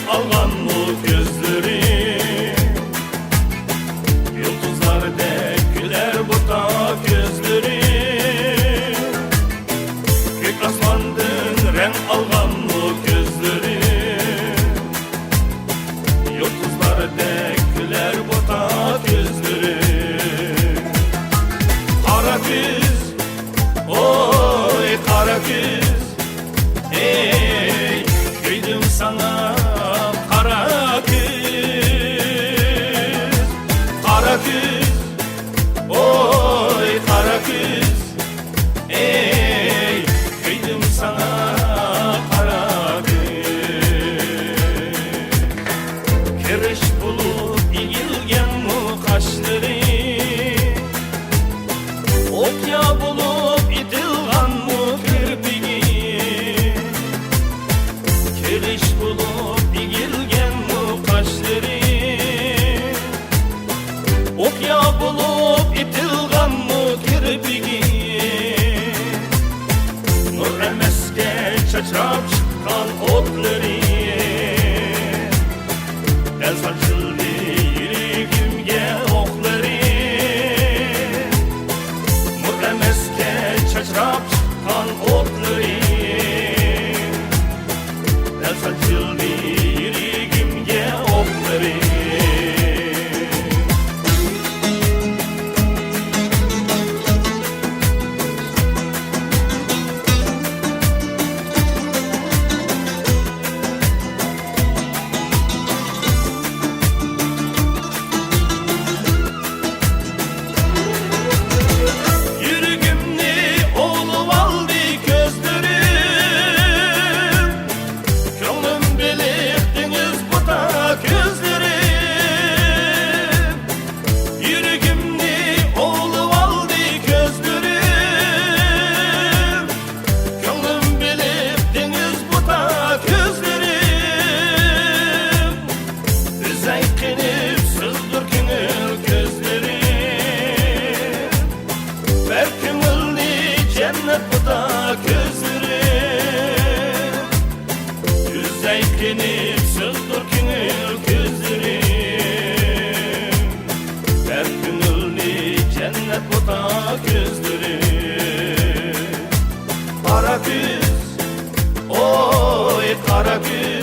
algan bu gözleri, yıldızlardek güler bu ta gözleri. Gök asmandın renk algan bu gözleri, yıldızlardek güler bu ta gözleri. Kara kız, oy kara kız, ey kıydım sana kara kız. Kara kız, oy kara kız, ey kıydım sana kara kız. Kiriş bulup ilgilgen mu kaşları, okya bulup itilgan mu kirpiği. Kiriş bulup ilgilgen mu kaşları, okya bulup itilgan mu kirpiği. Nur emeske çaçrap çıkan otları, el saçıldı yüreğimge okları. Nur emeske çaçrap çıkan otları, el saçıldı yüreğimge okları. Cennet bu da gözlerim, yüzeykenip sızdır künül gözlerim. Ver künülni cennet bu da gözlerim. Kara kız, oy kara kız,